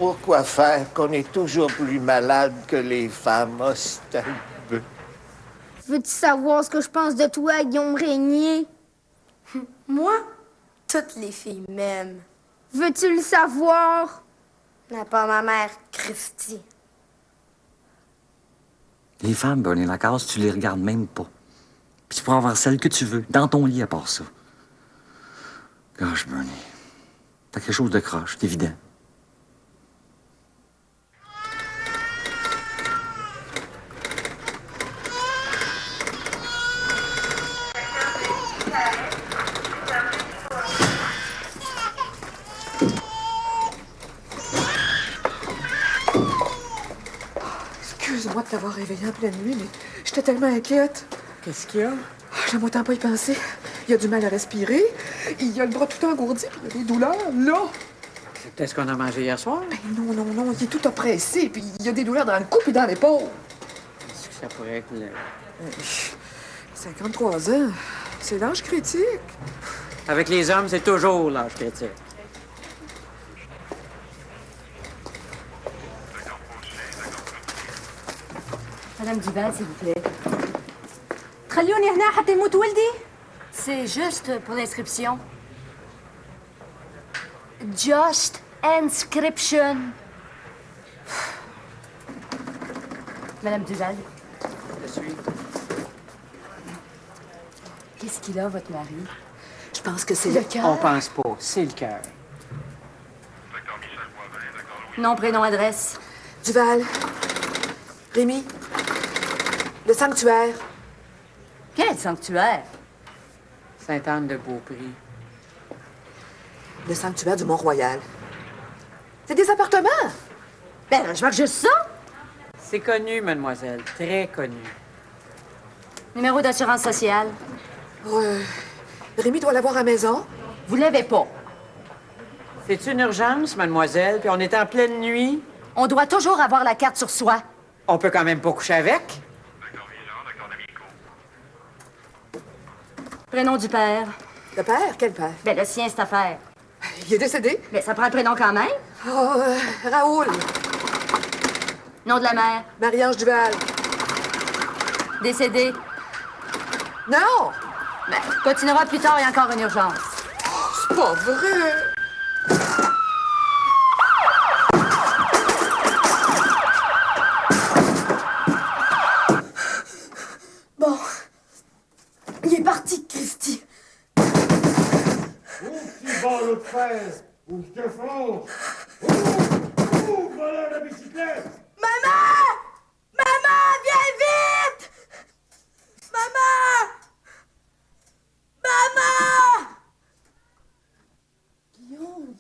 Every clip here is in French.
Pourquoi faire qu'on est toujours plus malade que les femmes, Ostalbeux? Veux-tu savoir ce que je pense de toi, Guillaume Régnier? Moi, toutes les filles m'aiment. Veux-tu le savoir? Mais pas ma mère, Christy. Les femmes, Bernie Lacasse, tu les regardes même pas. Puis tu pourras avoir celle que tu veux, dans ton lit à part ça. Gosh, Bernie. T'as quelque chose de croche, c'est évident. Excuse-moi de t'avoir réveillée en pleine nuit, mais j'étais tellement inquiète. Qu'est-ce qu'il y a? J'aime autant pas y penser. Il a du mal à respirer, il a le bras tout engourdi, puis il a des douleurs, là. C'est peut-être ce qu'on a mangé hier soir. Ben non, il est tout oppressé, puis il a des douleurs dans le cou et dans l'épaule. Est-ce que ça pourrait être le... 53 ans, c'est l'âge critique. Avec les hommes, c'est toujours l'âge critique. Madame Duval, s'il vous plaît. خلوني هنا حتى يموت ولدي؟ C'est juste pour l'inscription. Just inscription. Madame Duval. Je suis. Qu'est-ce qu'il a, votre mari? Je pense que c'est le cœur. On pense pas, c'est le cœur. Nom, prénom, adresse. Duval. Rémi. Le sanctuaire. Quel sanctuaire? Sainte-Anne-de-Beaupré. Le sanctuaire du Mont-Royal. C'est des appartements. Ben, je vois que juste ça. C'est connu, mademoiselle, très connu. Numéro d'assurance sociale. Rémi doit l'avoir à la maison. Vous l'avez pas. C'est une urgence, mademoiselle, puis on est en pleine nuit. On doit toujours avoir la carte sur soi. On peut quand même pas coucher avec. Prénom du père. Le père? Quel père? Ben, le sien, cette affaire. Il est décédé? Mais ça prend le prénom quand même. Oh, Raoul. Nom de la mère. Marie-Ange Duval. Décédé. Non! Ben, continuera plus tard, il y a encore une urgence. C'est pas vrai! Bon. Il est parti, Christy. Petit ballot de fer, ou je te fonce. Voilà la bicyclette. Maman! Maman, viens vite! Maman! Maman! Guillaume!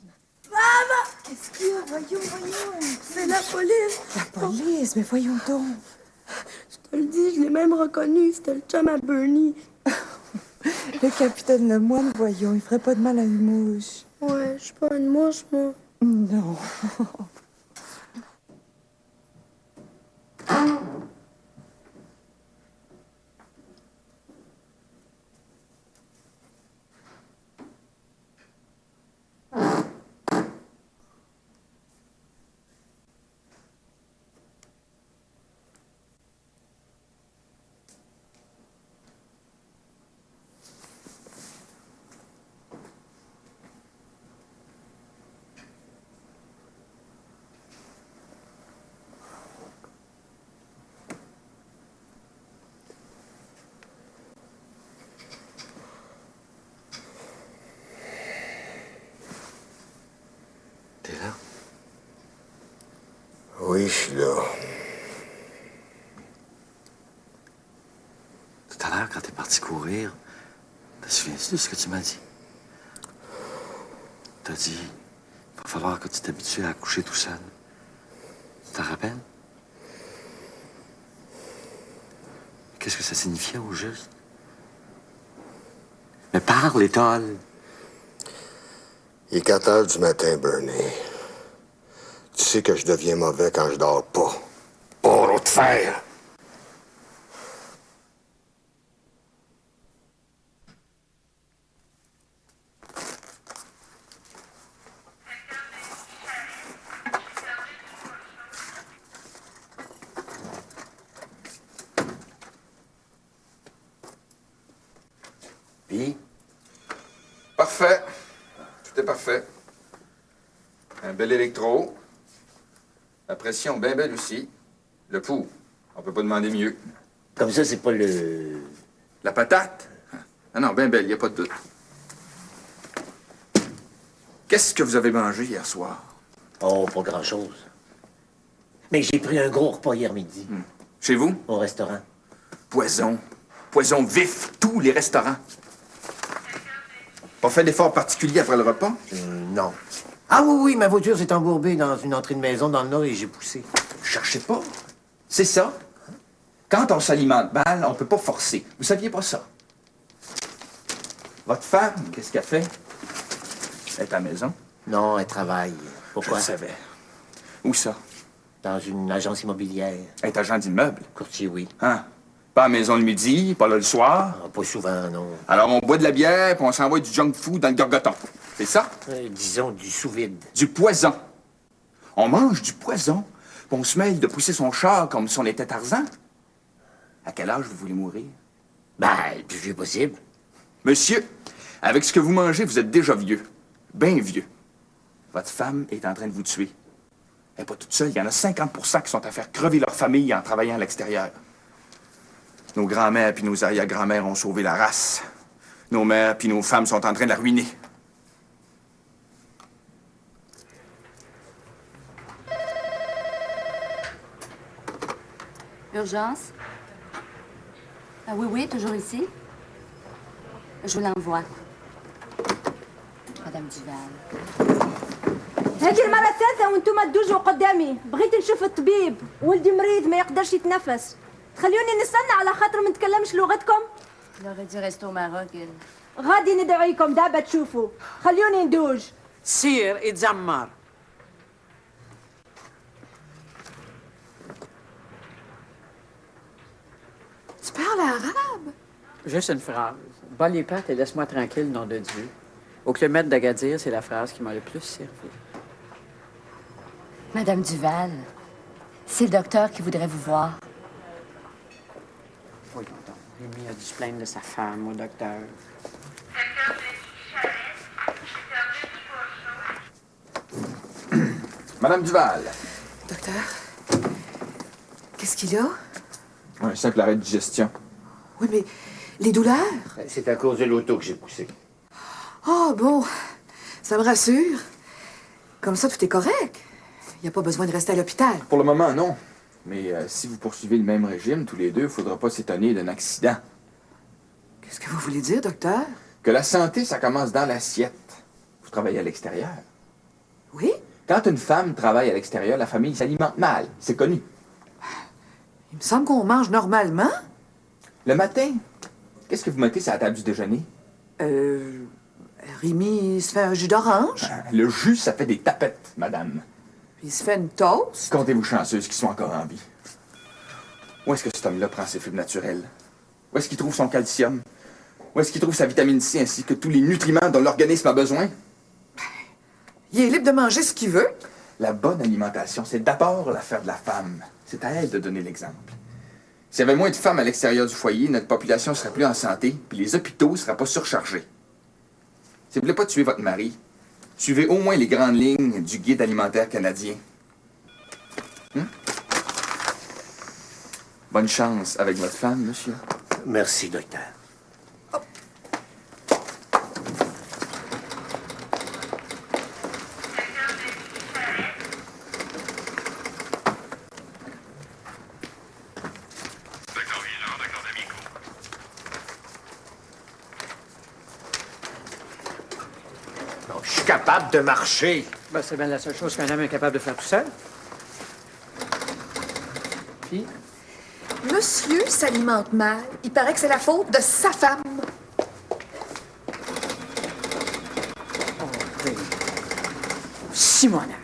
Maman! Qu'est-ce qu'il y a? Voyons. C'est la police. La police, mais voyons donc. Je te le dis, je l'ai même reconnu. C'était le chum à Bernie. Le capitaine Lemoine, voyons, il ferait pas de mal à une mouche. Ouais, je suis pas une mouche, moi. Non. T'es là? Oui, je suis là. Tout à l'heure, quand t'es parti courir, te souviens-tu de ce que tu m'as dit? T'as dit, il va falloir que tu t'habitues à coucher tout seul. Tu t'en rappelles? Qu'est-ce que ça signifiait au juste? Mais parle, étole! Il est 4 heures du matin, Bernie. Tu sais que je deviens mauvais quand je dors pas. Pour de fer! bel électro. La pression bien belle aussi. Le pouls, on peut pas demander mieux. Comme ça, c'est pas le... La patate? Ah non, bien belle, y a pas de doute. Qu'est-ce que vous avez mangé hier soir? Oh, pas grand-chose. Mais j'ai pris un gros repas hier midi. Chez vous? Au restaurant. Poison. Poison vif, tous les restaurants. Pas fait d'efforts particuliers après le repas? Non. Ah oui, ma voiture s'est embourbée dans une entrée de maison dans le nord et j'ai poussé. Cherchez pas. C'est ça. Quand on s'alimente mal, on peut pas forcer. Vous saviez pas ça? Votre femme, qu'est-ce qu'elle fait? Elle est à la maison? Non, elle travaille. Pourquoi? Je le savais. Où ça? Dans une agence immobilière. Elle est agent d'immeuble? Courtier, oui. Hein? Pas à la maison le midi, pas là le soir? Ah, pas souvent, non. Alors on boit de la bière, puis on s'envoie du junk food dans le gorgoton. C'est ça? Disons du sous-vide. Du poison. On mange du poison, puis on se mêle de pousser son char comme si on était Tarzan. À quel âge vous voulez mourir? Ben, le plus vieux possible. Monsieur, avec ce que vous mangez, vous êtes déjà vieux. Bien vieux. Votre femme est en train de vous tuer. Elle n'est pas toute seule. Il y en a 50 qui sont à faire crever leur famille en travaillant à l'extérieur. Nos grands-mères puis nos arrière-grands-mères ont sauvé la race. Nos mères puis nos femmes sont en train de la ruiner. Urgence? Ah oui, toujours ici. Je vous l'envoie. Madame Duval. هذه المرة الثالثة وانتم تدوجوا قدامي، بغيت نشوف الطبيب، ولدي مريض ما يقدرش يتنفس، تخلوني نستنى على خاطر ما نتكلمش لغتكم؟ Elle aurait dû rester au Maroc, elle. غادي ندعيكم دابا تشوفوا، خلوني ندوج. سير اتزمر. Tu parles arabe? Juste une phrase. Bas les pattes et laisse-moi tranquille, nom de Dieu. Au kilomètre d'Agadir, c'est la phrase qui m'a le plus servi. Madame Duval, c'est le docteur qui voudrait vous voir. Voyons donc. Rémi a dû se plaindre de sa femme au docteur. Madame Duval. Docteur, qu'est-ce qu'il y a? Un simple arrêt de digestion. Oui, mais les douleurs? C'est à cause de l'auto que j'ai poussé. Ah, bon, ça me rassure. Comme ça, tout est correct. Il n'y a pas besoin de rester à l'hôpital. Pour le moment, non. Mais si vous poursuivez le même régime tous les deux, il ne faudra pas s'étonner d'un accident. Qu'est-ce que vous voulez dire, docteur? Que la santé, ça commence dans l'assiette. Vous travaillez à l'extérieur. Oui? Quand une femme travaille à l'extérieur, la famille s'alimente mal. C'est connu. Il me semble qu'on mange normalement. Le matin, qu'est-ce que vous mettez sur la table du déjeuner? Rémi, il se fait un jus d'orange. Le jus, ça fait des tapettes, madame. Puis il se fait une toast. Comptez-vous chanceuse qu'ils soient encore en vie. Où est-ce que cet homme-là prend ses fibres naturelles? Où est-ce qu'il trouve son calcium? Où est-ce qu'il trouve sa vitamine C ainsi que tous les nutriments dont l'organisme a besoin? Il est libre de manger ce qu'il veut. La bonne alimentation, c'est d'abord l'affaire de la femme. C'est à elle de donner l'exemple. S'il y avait moins de femmes à l'extérieur du foyer, notre population serait plus en santé, puis les hôpitaux ne seraient pas surchargés. Si vous ne voulez pas tuer votre mari, suivez au moins les grandes lignes du guide alimentaire canadien. Bonne chance avec votre femme, monsieur. Merci, docteur. Je suis capable de marcher. Ben, c'est bien la seule chose qu'un homme est capable de faire tout seul. Puis, Monsieur s'alimente mal. Il paraît que c'est la faute de sa femme. oh, oui. Simonac.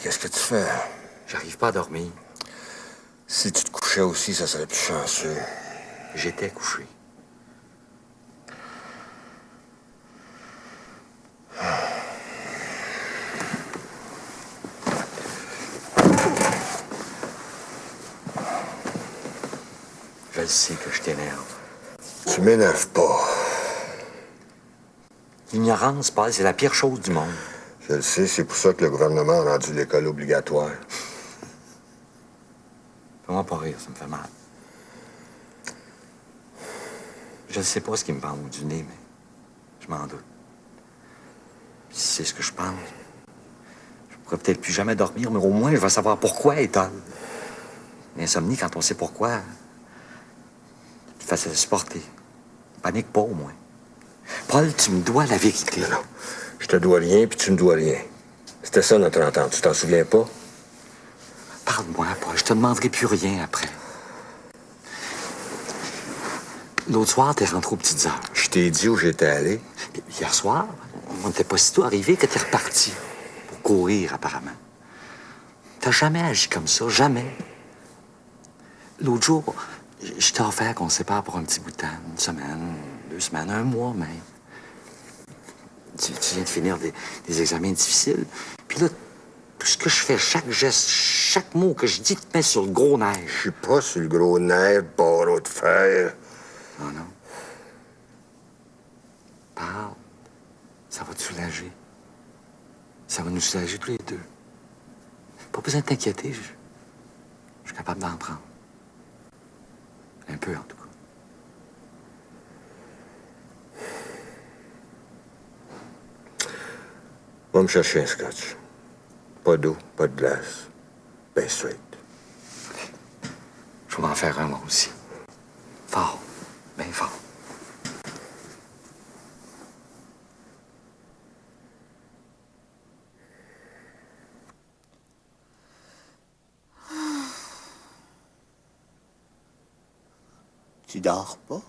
qu'est-ce que tu fais? J'arrive pas à dormir. Si tu te couchais aussi, ça serait plus chanceux. J'étais couché. Je le sais que je t'énerve. Tu m'énerves pas. L'ignorance, Paul, c'est la pire chose du monde. Je le sais, c'est pour ça que le gouvernement a rendu l'école obligatoire. Fais-moi pas rire, ça me fait mal. Je ne sais pas ce qui me pend au bout du nez, mais je m'en doute. Puis si c'est ce que je pense, je pourrais peut-être plus jamais dormir, mais au moins je vais savoir pourquoi, Étole. L'insomnie, quand on sait pourquoi, c'est facile à supporter. Panique pas, au moins. Paul, tu me dois la vérité. Non. Je te dois rien, puis tu me dois rien. C'était ça notre entente. Tu t'en souviens pas? Parle-moi, Paul. Je te demanderai plus rien après. L'autre soir, t'es rentré aux petites heures. Je t'ai dit où j'étais allé. Puis hier soir, on n'était pas si tôt arrivé que t'es reparti. Pour courir, apparemment. T'as jamais agi comme ça, jamais. L'autre jour, je t'ai offert qu'on se sépare pour un petit bout de temps. 1 semaine, 2 semaines, 1 mois même. Tu viens de finir des examens difficiles. Puis là, tout ce que je fais, chaque geste, chaque mot que je dis te met sur le gros nerf. Je suis pas sur le gros nerf, barreau de fer. Non, non. Parle. Ça va te soulager. Ça va nous soulager tous les deux. Pas besoin de t'inquiéter. Je suis capable d'en prendre. Un peu, en tout cas. Va me chercher un scotch. Pas d'eau, pas de glace. Ben straight. Je vais m'en faire un, moi aussi. Fort. Bien fort. Tu dors pas?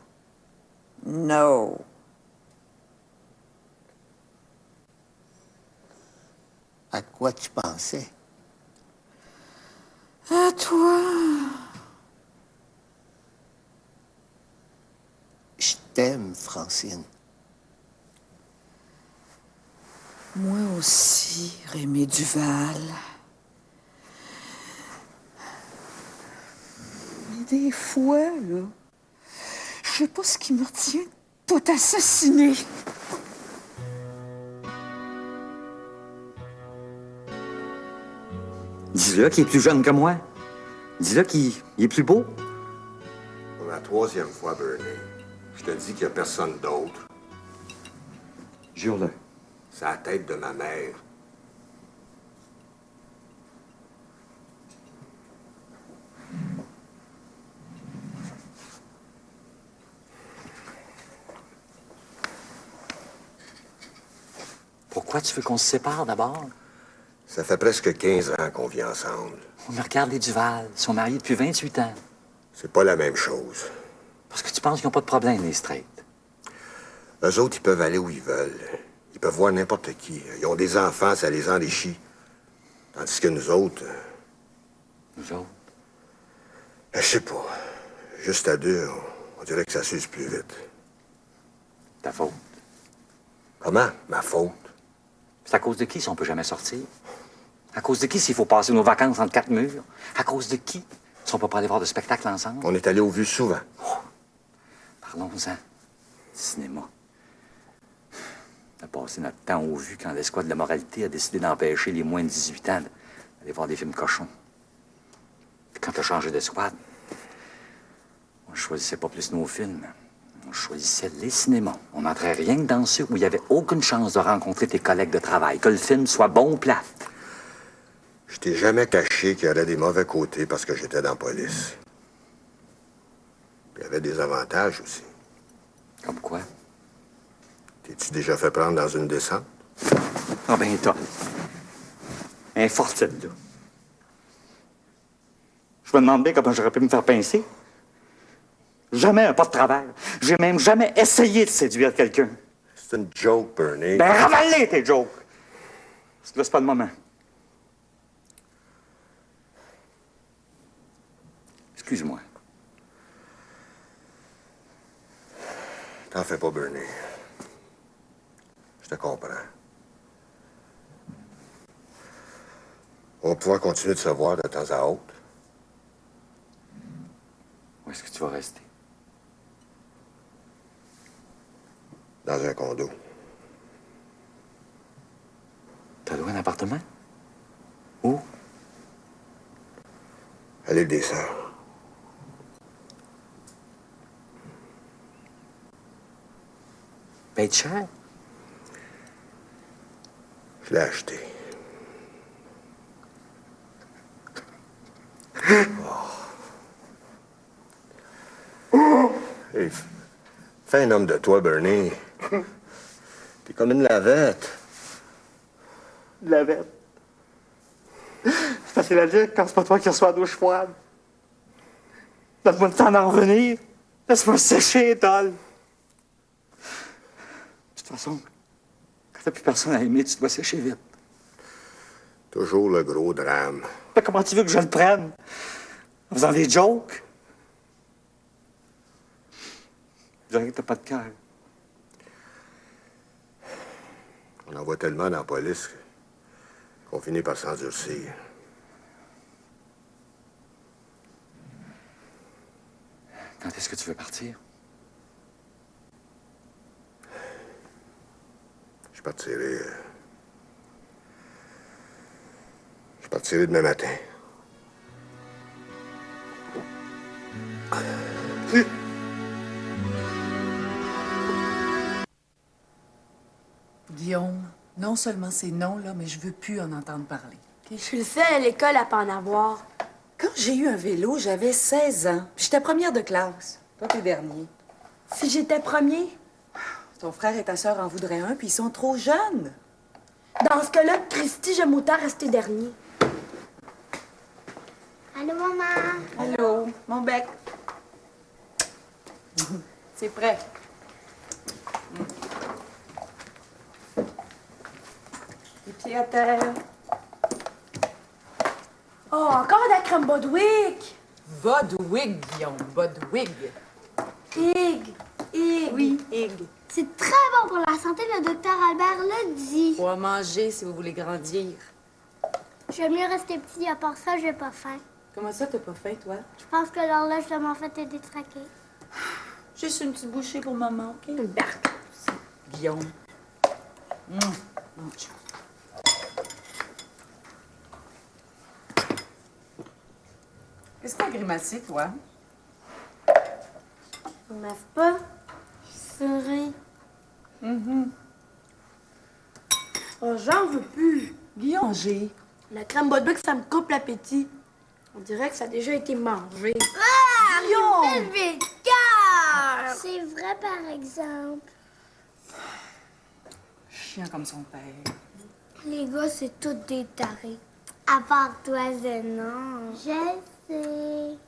No. À quoi tu pensais? À toi. Je t'aime, Francine. Moi aussi, Rémi Duval. Mais des fois, là, je sais pas ce qui me retient de pas t'assassiner. Dis-le qu'il est plus jeune que moi. Dis-le qu'il est plus beau. Pour la 3e fois, Bernie, je te dis qu'il n'y a personne d'autre. Jure-le. C'est la tête de ma mère. Pourquoi tu veux qu'on se sépare d'abord? Ça fait presque 15 ans qu'on vit ensemble. On me regarde les Duval. Ils sont mariés depuis 28 ans. C'est pas la même chose. Parce que tu penses qu'ils n'ont pas de problème, les straight. Eux autres, ils peuvent aller où ils veulent. Ils peuvent voir n'importe qui. Ils ont des enfants, ça les enrichit. Tandis que nous autres... Nous autres? Je sais pas. Juste à deux, on dirait que ça s'use plus vite. Ta faute. Comment? Ma faute? C'est à cause de qui si on peut jamais sortir? À cause de qui s'il faut passer nos vacances entre 4 murs? À cause de qui si on peut pas aller voir de spectacle ensemble? On est allés aux vues souvent. Parlons-en. Cinéma. On a passé notre temps aux vues quand l'escouade de la moralité a décidé d'empêcher les moins de 18 ans d'aller voir des films cochons. Puis quand t'as changé d'escouade, on choisissait pas plus nos films. On choisissait les cinémas. On n'entrait rien que dans ceux où il n'y avait aucune chance de rencontrer tes collègues de travail, que le film soit bon ou plate. Je t'ai jamais caché qu'il y aurait des mauvais côtés parce que j'étais dans la police. Il y avait des avantages aussi. Comme quoi? T'es-tu déjà fait prendre dans une descente? Ah ben, toi. Un fort, celle-là. Je me demande bien comment j'aurais pu me faire pincer. Jamais un pas de travers. J'ai même jamais essayé de séduire quelqu'un. C'est une joke, Bernie. Ben, ravale-les, tes jokes! Parce que là, c'est pas le moment. Excuse-moi. T'en fais pas, Bernie. Je te comprends. On va pouvoir continuer de se voir de temps à autre. Où est-ce que tu vas rester? Dans un condo. T'as loué un appartement? Où? À l'île des Sœurs. Paye cher? Je l'ai acheté. Hey, fais un homme de toi, Bernie. T'es comme une lavette. Lavette. C'est facile à dire quand c'est pas toi qui reçois la douche froide. Donne-moi le temps d'en revenir. Laisse-moi sécher, Étole. De toute façon, quand t'as plus personne à aimer, tu dois sécher vite. Toujours le gros drame. Mais comment tu veux que je le prenne? En faisant des jokes? Je dirais que t'as pas de cœur. On en voit tellement dans la police qu'on finit par s'endurcir. Quand est-ce que tu veux partir? Je partirai. Je partirai demain matin. Guillaume, non seulement c'est non, là, mais je veux plus en entendre parler. Je suis le seul à l'école à pas en avoir. Quand j'ai eu un vélo, j'avais 16 ans. Puis j'étais première de classe. Toi, t'es dernier. Si j'étais premier, Ton frère et ta sœur en voudraient un, puis ils sont trop jeunes. dans ce cas-là, Christy, j'aime autant rester dernier. Allô, maman? Allô, mon bec. C'est prêt. Les pieds à terre. Oh, encore de la crème Bodwick! Bodwig, Guillaume, Bodwig. Hig! Hig! Oui, Hig. C'est très bon pour la santé, le docteur Albert l'a dit. Faut en manger si vous voulez grandir. J'aime mieux rester petit, à part ça, j'ai pas faim. Comment ça, t'as pas faim, toi? Je pense que l'horloge de mon fait est détraquée. Juste une petite bouchée pour maman, OK? Guillaume. Mange. Qu'est-ce que t'as grimacé, toi? N'est-ce pas? Je serai. Oh, j'en veux plus. Guillaume, j'ai. La crème Bodwick, ça me coupe l'appétit. On dirait que ça a déjà été mangé. Ah! Une belle cœur! C'est vrai, par exemple. Chien comme son père. Les gars, c'est tous des tarés. À part toi, Zénon. Je sais.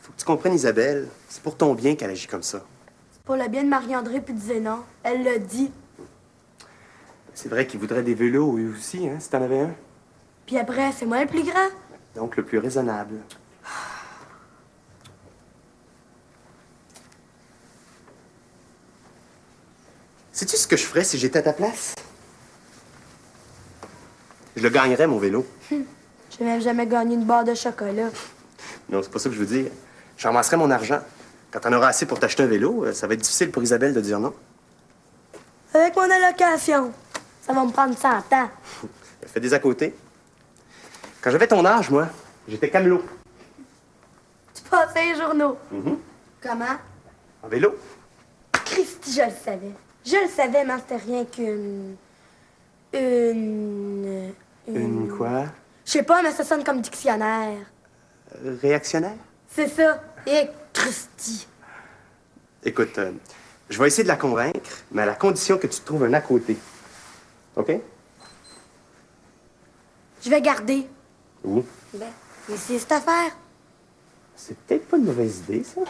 Faut que tu comprennes, Isabelle. C'est pour ton bien qu'elle agit comme ça. C'est pour le bien de Marie-André puis de Zénon. Elle l'a dit. C'est vrai qu'il voudrait des vélos, eux aussi, hein, si t'en avais un. Puis après, c'est moi le plus grand. Donc, le plus raisonnable. Sais-tu ce que je ferais si j'étais à ta place? Je le gagnerais, mon vélo. J'ai même jamais gagné une barre de chocolat. Non, c'est pas ça que je veux dire. Je ramasserais mon argent. Quand t'en auras assez pour t'acheter un vélo, ça va être difficile pour Isabelle de dire non. Avec mon allocation, ça va me prendre 100 ans. Fais des à côté. Quand j'avais ton âge, moi, j'étais camelot. Tu passais les journaux. Mhm. Comment? En vélo. Christy, je le savais. Je le savais, mais c'était rien qu'une... Une quoi? Je sais pas, mais ça sonne comme dictionnaire. Réactionnaire? C'est ça. Et Christy. Écoute, je vais essayer de la convaincre, mais à la condition que tu te trouves un à côté. OK? Je vais garder. Où? Ben, mais c'est cette affaire. C'est peut-être pas une mauvaise idée, ça.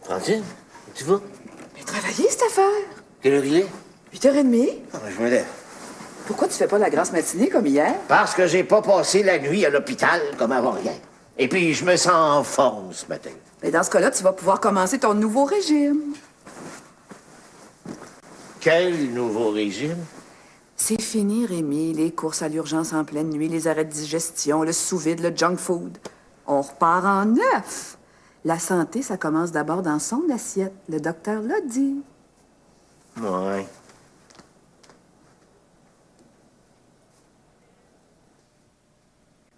Francine, tu vas? Mais travailler, cette affaire. Quelle heure il est? 8h30. Ah, ben, je me lève. Pourquoi tu fais pas la grasse matinée comme hier? Parce que j'ai pas passé la nuit à l'hôpital comme avant-hier. Et puis, je me sens en forme ce matin. Mais dans ce cas-là, tu vas pouvoir commencer ton nouveau régime. Quel nouveau régime? C'est fini, Rémi. Les courses à l'urgence en pleine nuit, les arrêts de digestion, le sous-vide, le junk food. On repart en neuf. La santé, ça commence d'abord dans son assiette. Le docteur l'a dit. Ouais.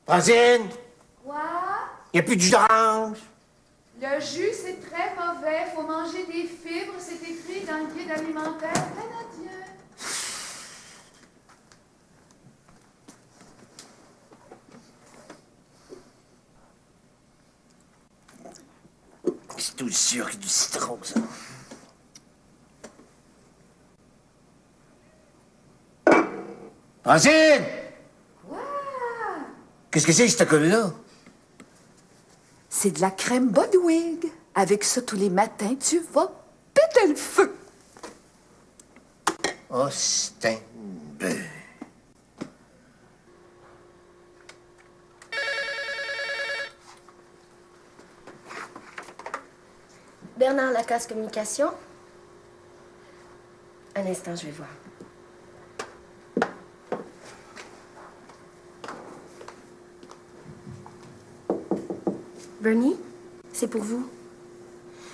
Francine! Quoi? Y a plus de jus d'orange? Le jus, c'est très mauvais. Faut manger des fibres. C'est écrit dans le guide alimentaire canadien. C'est tout sûr que du citron, ça. Francine! Quoi? Qu'est-ce que c'est, cette colle-là? C'est de la crème Bodwig. Avec ça, tous les matins, tu vas péter le feu. Oh, c'est un beurre. Bernard Lacasse Communication. Un instant, je vais voir. Bernie, c'est pour vous.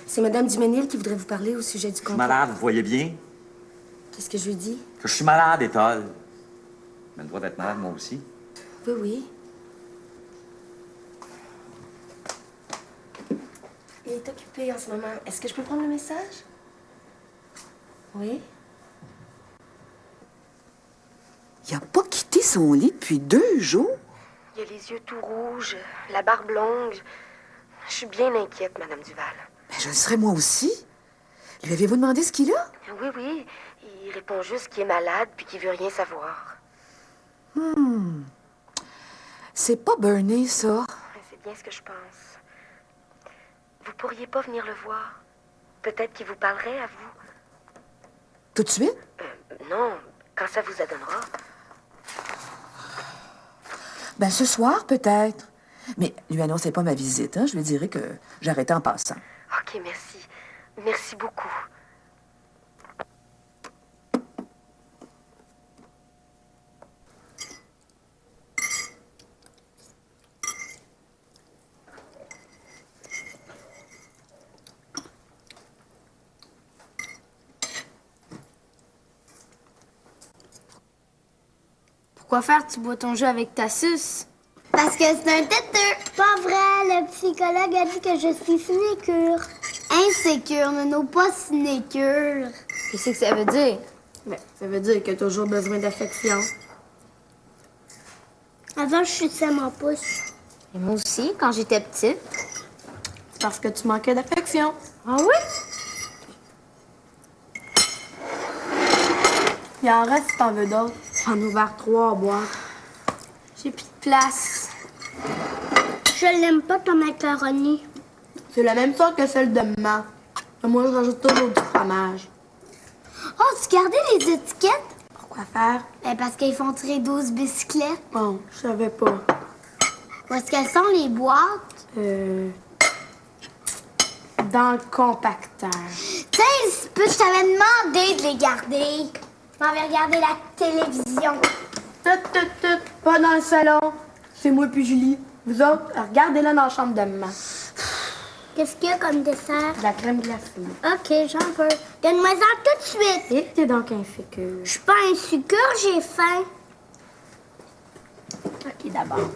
C'est Madame Duménil qui voudrait vous parler au sujet du Je suis contrat. malade, vous voyez bien? Qu'est-ce que je lui dis? Que je suis malade, Étole. Mais le droit d'être malade, moi aussi. Oui, oui. Il est occupé en ce moment. Est-ce que je peux prendre le message? Oui? Il a pas quitté son lit depuis 2 jours. Il a les yeux tout rouges, la barbe longue. Je suis bien inquiète, Madame Duval. Mais je le serais moi aussi. Lui avez-vous demandé ce qu'il a? Oui, oui. Il répond juste qu'il est malade puis qu'il veut rien savoir. C'est pas Bernie, ça. C'est bien ce que je pense. Vous pourriez pas venir le voir? Peut-être qu'il vous parlerait à vous. Tout de suite? Non, quand ça vous adonnera. Ben, ce soir, peut-être. Mais lui annoncez pas ma visite, hein? Je lui dirai que j'arrêtais en passant. OK, merci. Merci beaucoup. Pourquoi faire? Tu bois ton jus avec ta suce? Parce que c'est un têteux. Pas vrai, le psychologue a dit que je suis sinécure. Insécure, Nono, pas sinécure. Qu'est-ce que ça veut dire? Mais ça veut dire qu'il a toujours besoin d'affection. Avant, je suçais mon pouce. Et moi aussi, quand j'étais petite. C'est parce que tu manquais d'affection. Ah oui? Il en reste si t'en veux d'autres. J'en ai ouvert 3 à boire. J'ai plus de place. Je l'aime pas, ton macaroni. C'est la même sorte que celle de maman. Mais moi, je rajoute toujours du fromage. Oh, tu gardais les étiquettes? Pourquoi faire? Ben, parce qu'ils font tirer 12 bicyclettes. Bon, je savais pas. Où est-ce qu'elles sont, les boîtes? Dans le compacteur. Tiens, je t'avais demandé de les garder. Je m'en vais regarder la télévision. Pas dans le salon. C'est moi puis Julie. Vous autres, regardez-la dans la chambre de maman. Qu'est-ce qu'il y a comme dessert? De la crème glacée. OK, j'en veux. Donne-moi ça tout de suite. Et t'es donc insécure. Je suis pas insécure, j'ai faim. OK, d'abord.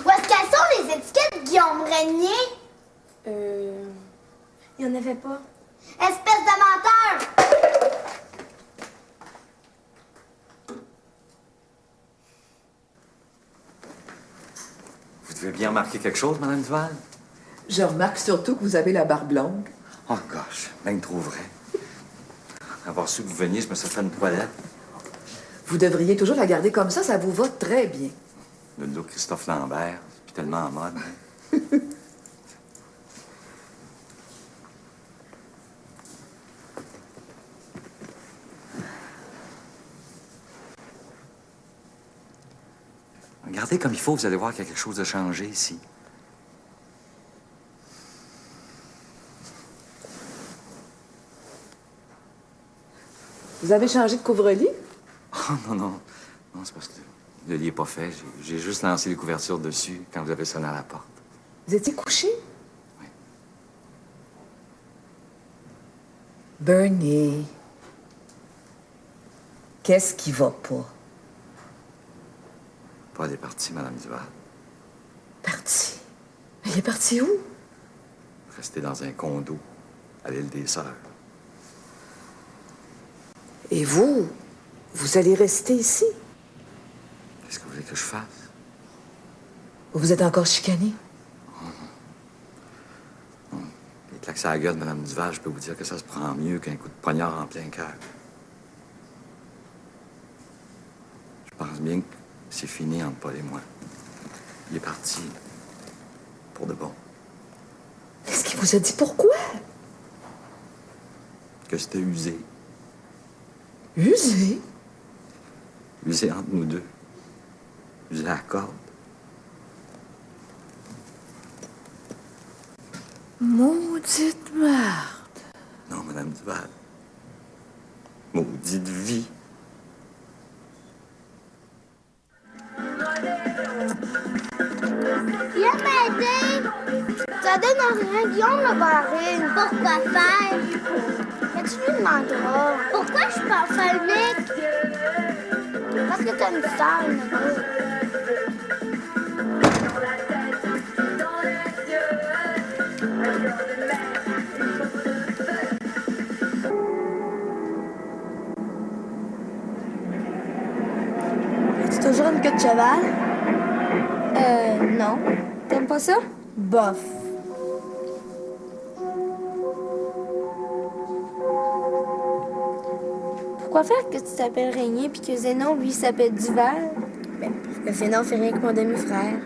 Où est-ce qu'elles sont, les étiquettes, Guillaume Régnier? Il n'y en avait pas. Espèce de menteur! Vous devez bien remarquer quelque chose, Madame Duval? Je remarque surtout que vous avez la barbe longue. Oh gosh, ben trop vrai. Avoir su que vous veniez, je me serais fait une toilette. Vous devriez toujours la garder comme ça vous va très bien. Le look Christophe Lambert, puis tellement en mode. Regardez comme il faut, vous allez voir qu'il y a quelque chose de changé ici. Vous avez changé de couvre-lit? Oh, non, non. Non, c'est parce que le lit n'est pas fait. J'ai juste lancé les couvertures dessus quand vous avez sonné à la porte. Vous étiez couché? Oui. Bernie, qu'est-ce qui va pas? Paul est parti, Madame Duval. Parti? Mais il est parti où? Resté dans un condo à l'île des Sœurs. Et vous? Vous allez rester ici? Qu'est-ce que vous voulez que je fasse? Vous êtes encore chicané? Les claques à la gueule de Mme Duval, je peux vous dire que ça se prend mieux qu'un coup de poignard en plein cœur. Je pense bien que c'est fini entre Paul et moi. Il est parti. Pour de bon. Est-ce qu'il vous a dit pourquoi? Que c'était usé. Usé? Usé entre nous deux. Usé à la corde. Maudite merde. Non, Madame Duval. Maudite vie. Viens m'aider! Ça donne à rien, Guillaume le barine. Pourquoi faire? Mais tu lui demanderas. Pourquoi je suis pas phalmique? Parce que t'as une salle, As-tu toujours une queue de cheval? Non. T'aimes pas ça? Bof. Pourquoi faire que tu t'appelles Régnier puis que Zénon, lui, s'appelle Duval? Ben, parce que Zénon, c'est rien que mon demi-frère.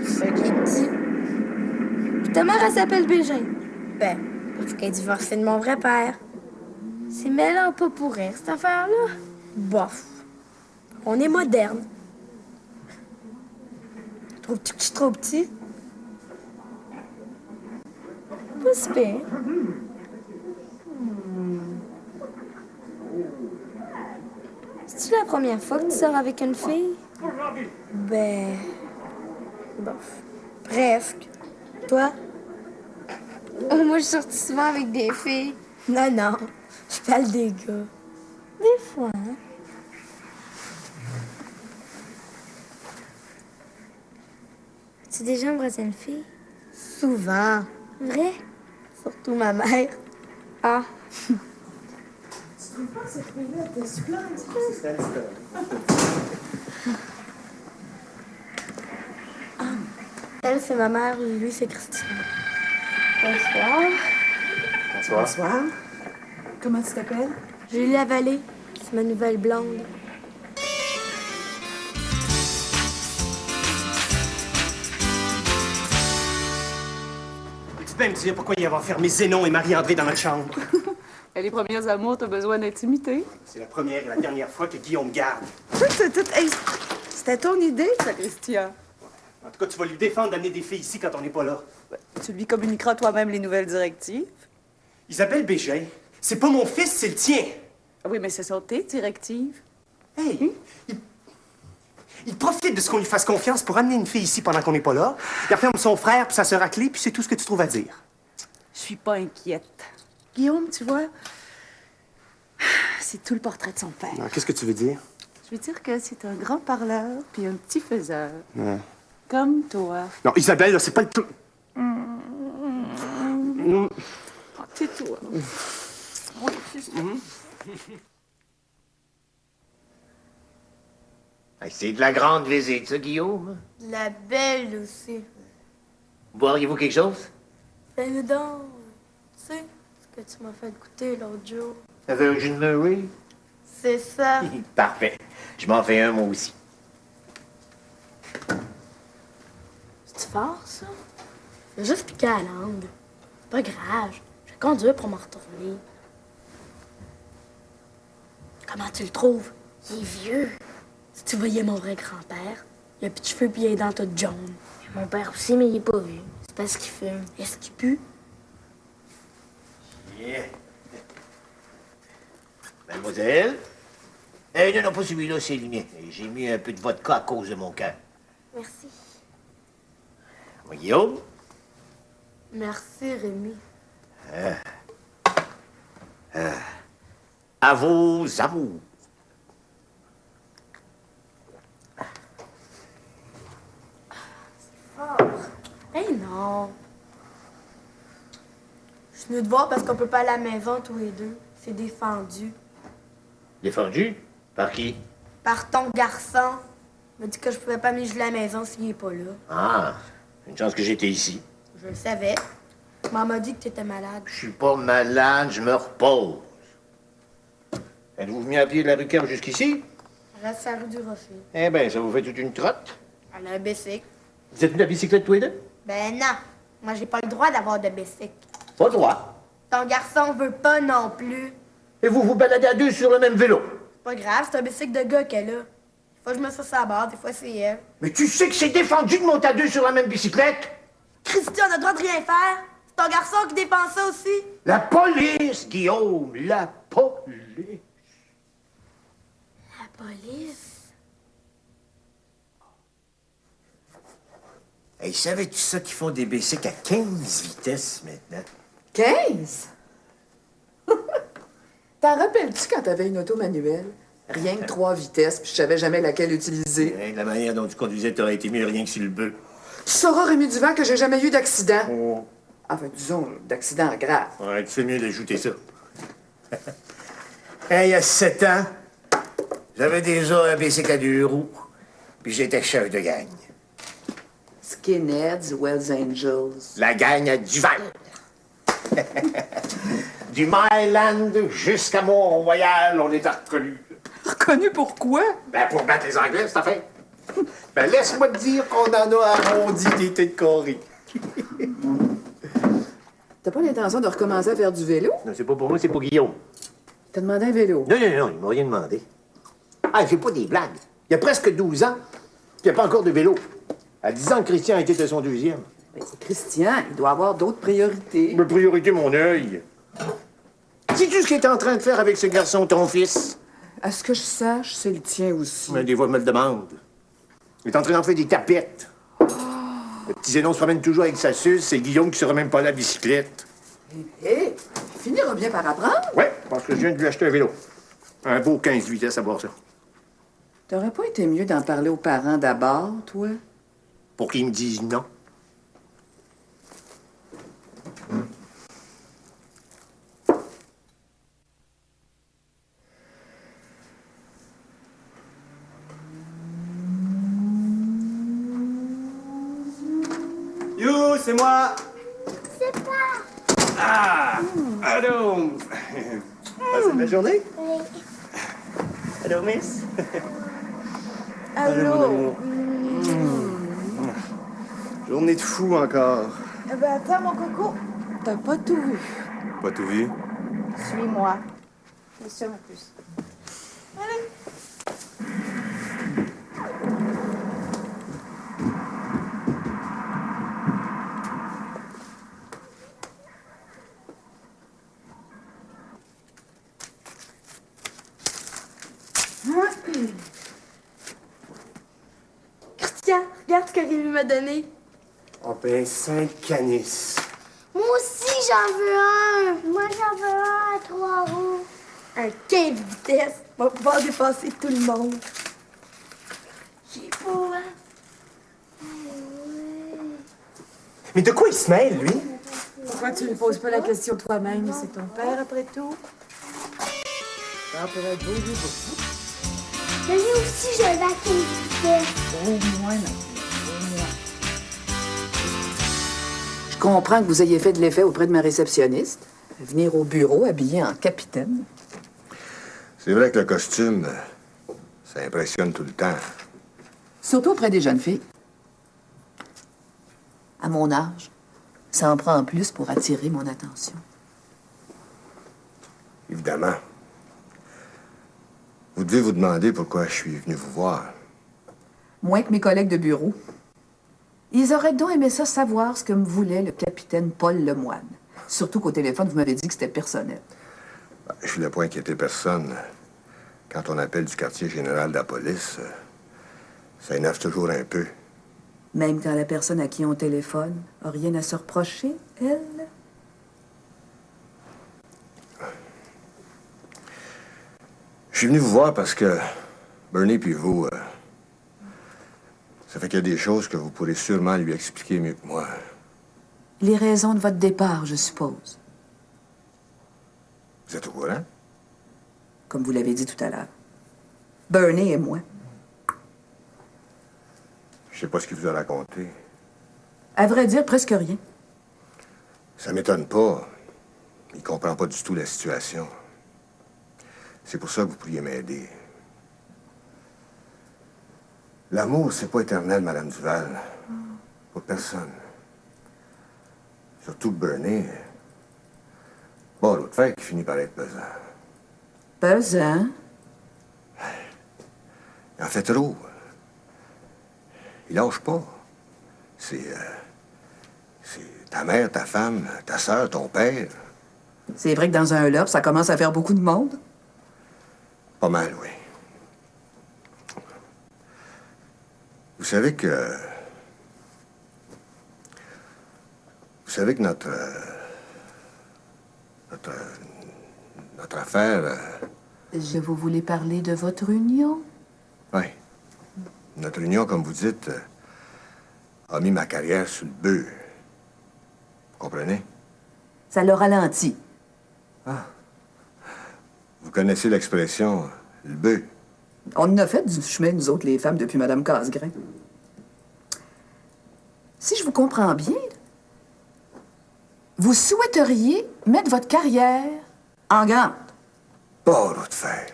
C'est ça qui est dit. Puis ta mère, elle s'appelle Bégin. Ben, parce qu'elle est divorcée de mon vrai père. C'est mêlant pas pour rire, cette affaire-là. Bof. On est moderne. Trouves-tu que je suis trop petit? Pas si pire. C'est-tu la première fois que tu sors avec une fille? Ben... bof. Presque. Toi? Oh, moi, je suis sortie souvent avec des filles. Non, non. Je parle des gars. Des fois, hein? As-tu déjà embrassé une fille? Souvent. Vrai? Surtout ma mère. Ah. Elle, c'est ma mère, lui, c'est Christian. Bonsoir. Bonsoir. Comment tu t'appelles? Julie Lavallée. C'est ma nouvelle blonde. Tu peux me dire pourquoi il y a enfermé Zénon et Marie-André dans notre chambre? Les premiers amours, t'as besoin d'intimité. C'est la première et la dernière fois que Guillaume garde. C'était ton idée, ça, Christian. En tout cas, tu vas lui défendre d'amener des filles ici quand on n'est pas là. Tu lui communiqueras toi-même les nouvelles directives. Isabelle Bégin, c'est pas mon fils, c'est le tien. Oui, mais ce sont tes directives. Hey, il profite de ce qu'on lui fasse confiance pour amener une fille ici pendant qu'on n'est pas là. Il enferme son frère puis sa sœur à clé, puis c'est tout ce que tu trouves à dire. Je suis pas inquiète. Guillaume, tu vois, c'est tout le portrait de son père. Alors, qu'est-ce que tu veux dire? Je veux dire que c'est un grand parleur puis un petit faiseur. Ouais. Comme toi. Non, Isabelle, là, c'est pas le tout. Tais-toi. Oui, c'est ça. Hey, c'est de la grande visite, ça, Guillaume. La belle aussi. Boiriez-vous quelque chose? Ben donc, tu sais ce que tu m'as fait goûter l'autre jour. La Virgin Mary? C'est ça. Parfait. Je m'en fais un, moi aussi. C'est fort, ça? J'ai juste piqué à la langue. C'est pas grave. Je vais conduire pour m'en retourner. Comment tu le trouves? Il est vieux. Si tu voyais mon vrai grand-père, Il a plus de cheveux puis il est dans tout jaune. Mon père aussi, mais il est pas vu. C'est parce qu'il fume. Est-ce qu'il pue? Yeah. Mademoiselle? Non, non, pas celui-là, c'est le mien. J'ai mis un peu de vodka à cause de mon cœur. Merci. Moi, Guillaume? Merci, Rémi. À vos amours. Hey, non. Je suis venue te voir parce qu'on peut pas aller à la maison tous les deux. C'est défendu. Défendu? Par qui? Par ton garçon. Il m'a dit que je pouvais pas me geler à la maison s'il est pas là. Ah, une chance que j'étais ici. Je le savais. Maman m'a dit que t'étais malade. Je suis pas malade, je me repose. Êtes-vous venu à pied de la rue Kerr jusqu'ici? Reste à la rue du Rocher. Eh bien, ça vous fait toute une trotte. Elle a un bicycle. Vous êtes venu à bicyclette tous les deux? Ben non. Moi, j'ai pas le droit d'avoir de bicycle. Pas droit. Ton garçon veut pas non plus. Et vous vous baladez à deux sur le même vélo? Pas grave, c'est un bicycle de gars qu'elle a. Des fois, je me sers sa barre, des fois, c'est elle. Mais tu sais que c'est défendu de monter à deux sur la même bicyclette? Christian, on a le droit de rien faire. C'est ton garçon qui dépense ça aussi. La police, Guillaume, la police. La police? Hey, savais-tu ça qu'ils font des bicycles à 15 vitesses maintenant? 15? T'en rappelles-tu quand t'avais une auto manuelle? Rien que 3 vitesses, puis je savais jamais laquelle utiliser. Hey, la manière dont tu conduisais, t'aurais été mieux rien que sur le bœuf. Tu sauras, Rémi Duvant, que j'ai jamais eu d'accident. Oh. Enfin, disons, d'accident grave. Ouais, tu fais mieux d'ajouter ça. Hey, il y a 7 ans, j'avais déjà un bicycle à 2 roues, puis j'étais chef de gang. Skinheads, Wells Angels. La gang à Duval. Du Myland jusqu'à Mont-Royal, on est reconnus. Reconnu pourquoi? Ben, pour battre les Anglais, c'est fait. Ben, laisse-moi te dire qu'on en a arrondi des têtes carrées. T'as pas l'intention de recommencer à faire du vélo? Non, c'est pas pour moi, c'est pour Guillaume. T'as demandé un vélo? Non, non, non, il m'a rien demandé. Ah, j'ai pas des blagues. Il y a presque 12 ans, il n'y a pas encore de vélo. À 10 ans, Christian était de son deuxième. Mais c'est Christian, il doit avoir d'autres priorités. Mais priorité, mon œil. Sais-tu ce qu'il est en train de faire avec ce garçon, ton fils? À ce que je sache, c'est le tien aussi. Mais des fois, je me le demande. Il est en train d'en faire des tapettes. Le petit Zénon se promène toujours avec sa suce, c'est Guillaume qui sera même pas à la bicyclette. Hé, il finira bien par apprendre. Ouais, parce que je viens de lui acheter un vélo. Un beau 15 vitesses à voir ça. T'aurais pas été mieux d'en parler aux parents d'abord, toi? Pour qu'ils me disent non. You, c'est moi! C'est pas. Ah! Allô! Passez une belle journée? Oui. Allô, miss? Allô? mon amour. Journée de fou encore. Eh ben, attends, mon coco. T'as pas tout vu. Pas tout vu? Suis-moi. C'est sûr, en plus. Allez. Christian, regarde ce que Rémi m'a donné. Oh ben, 5 canisses. Moi aussi, j'en veux un. Moi, j'en veux un à 3 roues. Un 15 vitesses. On va pouvoir dépasser tout le monde. J'ai beau, hein? Mais de quoi il se mêle, lui? Pourquoi tu ne poses pas la question toi-même? C'est ton père, après tout. Ça pourrait être beau, lui, Mais lui aussi, je vais à 15 vitesses. Au moins, non. Au moins. Je comprends que vous ayez fait de l'effet auprès de ma réceptionniste. Venir au bureau habillé en capitaine. C'est vrai que le costume, ça impressionne tout le temps. Surtout auprès des jeunes filles. À mon âge, ça en prend en plus pour attirer mon attention. Évidemment. Vous devez vous demander pourquoi je suis venu vous voir. Moins que mes collègues de bureau. Ils auraient donc aimé ça savoir ce que me voulait le capitaine Paul Lemoine. Surtout qu'au téléphone, vous m'avez dit que c'était personnel. Je voulais pas inquiéter personne. Quand on appelle du quartier général de la police, ça énerve toujours un peu. Même quand la personne à qui on téléphone n'a rien à se reprocher, elle? Je suis venu vous voir parce que Bernie puis vous, ça fait qu'il y a des choses que vous pourrez sûrement lui expliquer mieux que moi. Les raisons de votre départ, je suppose. Vous êtes au courant? Comme vous l'avez dit tout à l'heure. Bernie et moi. Je sais pas ce qu'il vous a raconté. À vrai dire, presque rien. Ça m'étonne pas. Il comprend pas du tout la situation. C'est pour ça que vous pourriez m'aider. L'amour, c'est pas éternel, Madame Duval. Pour personne. Surtout que Bernie. Bon, l'autre fait qui finit par être pesant. Pesant? Il en fait trop. Il lâche pas. C'est ta mère, ta femme, ta sœur, ton père. C'est vrai que dans un lobe, ça commence à faire beaucoup de monde. Pas mal, oui. Vous savez que... Vous savez que notre affaire... Je vous voulais parler de votre union? Oui. Notre union, comme vous dites, a mis ma carrière sur le bœuf. Vous comprenez? Ça l'a ralenti. Ah. Vous connaissez l'expression « le bœuf ». On en a fait du chemin, nous autres, les femmes, depuis Mme Casgrain. Si je vous comprends bien, vous souhaiteriez mettre votre carrière en garde. Pas l'autre fer.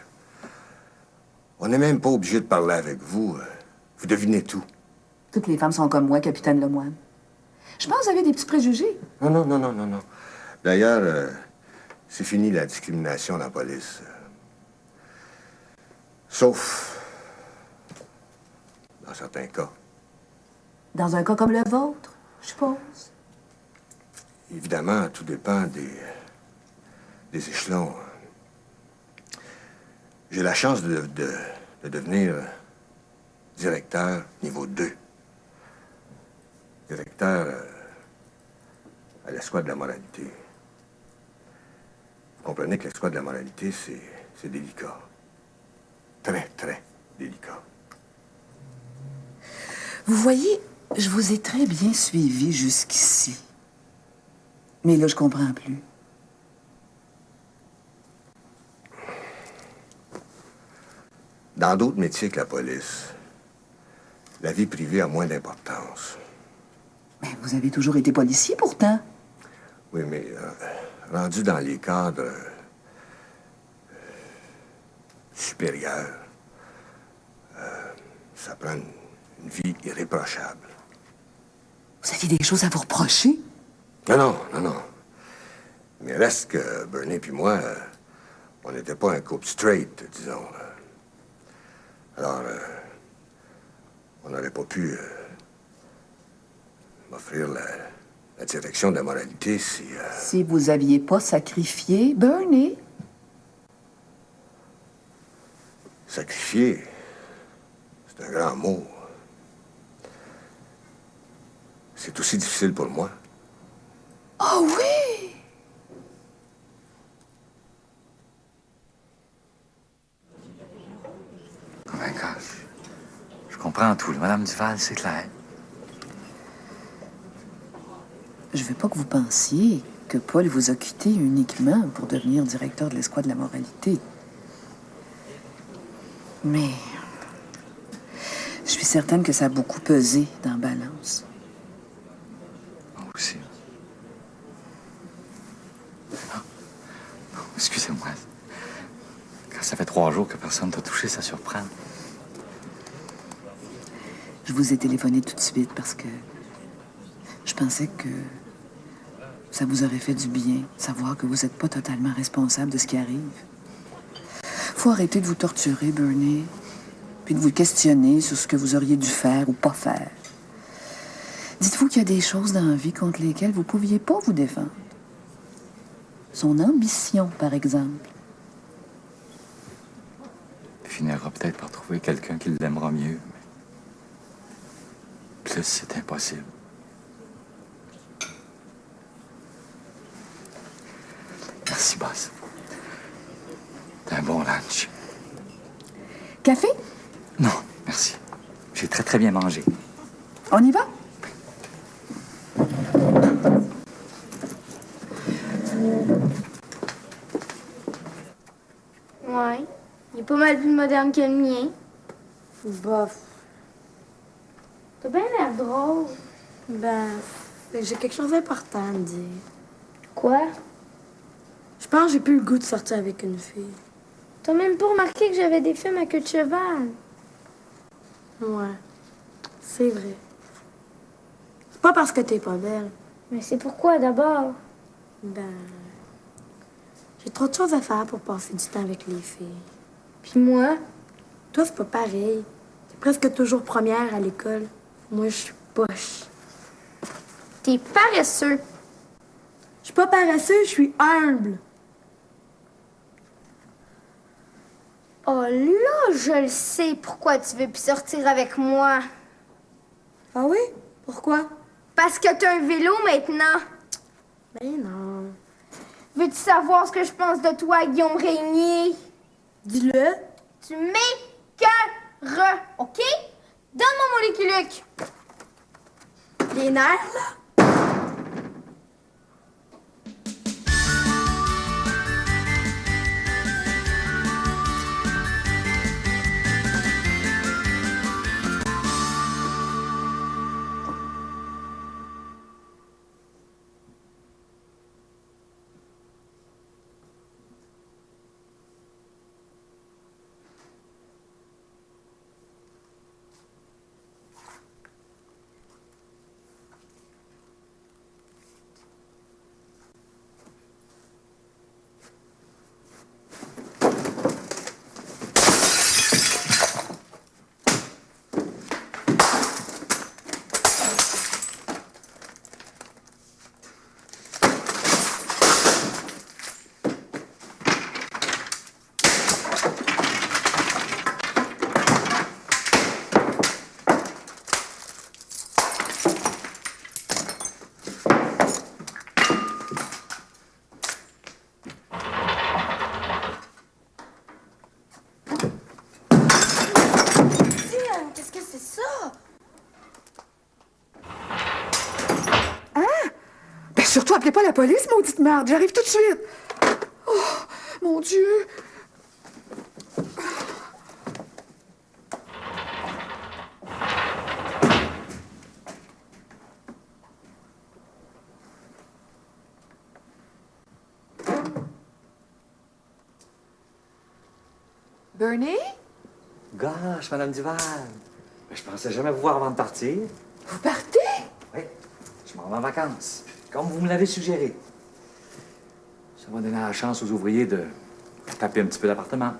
On n'est même pas obligé de parler avec vous. Vous devinez tout. Toutes les femmes sont comme moi, capitaine Lemoine. Je pense que vous avez des petits préjugés. Non. D'ailleurs, c'est fini la discrimination dans la police. Sauf dans certains cas. Dans un cas comme le vôtre, je suppose. Évidemment, tout dépend des échelons. J'ai la chance de devenir directeur niveau 2. Directeur à l'escouade de la moralité. Vous comprenez que l'escouade de la moralité, c'est délicat. Très, très délicat. Vous voyez, je vous ai très bien suivi jusqu'ici. Mais là, je comprends plus. Dans d'autres métiers que la police, la vie privée a moins d'importance. Mais vous avez toujours été policier, pourtant. Oui, mais rendu dans les cadres supérieurs, ça prend une vie irréprochable. Vous aviez des choses à vous reprocher? Non. Mais reste que Bernie puis moi, on n'était pas un couple straight, disons. Alors, on n'aurait pas pu m'offrir la direction de la moralité si... Si vous aviez pas sacrifié Bernie. Sacrifier, c'est un grand mot. C'est aussi difficile pour moi. Oh oui! Je comprends tout. Madame Duval, c'est clair. Je veux pas que vous pensiez que Paul vous a quitté uniquement pour devenir directeur de l'escouade de la moralité. Mais je suis certaine que ça a beaucoup pesé dans la balance. Moi aussi. Non, excusez-moi. Quand ça fait 3 jours que personne ne t'a touché, ça surprend. Je vous ai téléphoné tout de suite parce que je pensais que ça vous aurait fait du bien de savoir que vous n'êtes pas totalement responsable de ce qui arrive. Faut arrêter de vous torturer, Bernie. puis de vous questionner sur ce que vous auriez dû faire ou pas faire. Dites-vous qu'il y a des choses dans la vie contre lesquelles vous ne pouviez pas vous défendre. Son ambition, par exemple. Il finira peut-être par trouver quelqu'un qui l'aimera mieux. Mais plus, c'est impossible. Merci, boss. T'as un bon lunch. Café? Non, merci. J'ai très, très bien mangé. On y va? Ouais. Il est pas mal plus moderne que le mien. Bof. T'as bien l'air drôle. Ben, j'ai quelque chose d'important à me dire. Quoi? Je pense que j'ai plus le goût de sortir avec une fille. T'as même pas remarqué que j'avais des films à queue de cheval. Ouais, c'est vrai. C'est pas parce que t'es pas belle. Mais c'est pourquoi d'abord? Ben, j'ai trop de choses à faire pour passer du temps avec les filles. Puis moi? Toi, c'est pas pareil. T'es presque toujours première à l'école. Moi, je suis poche. T'es paresseux. Je suis pas paresseux, je suis humble. Oh là, je le sais pourquoi tu veux plus sortir avec moi. Ah oui? Pourquoi? Parce que t'as un vélo maintenant. Ben non. Veux-tu savoir ce que je pense de toi, Guillaume Régnier? Dis-le. Tu m'écœures, OK? Donne-moi mon Lucky Luke. Les nerfs, là? Qu'est-ce que c'est ça? Ben surtout, appelez pas la police, maudite merde. J'arrive tout de suite. Oh, mon Dieu. Bernie? Gosh, Madame Duval. Ben, je pensais jamais vous voir avant de partir. Vous partez? Oui, je m'en vais en vacances, comme vous me l'avez suggéré. Ça va donner la chance aux ouvriers de taper un petit peu l'appartement.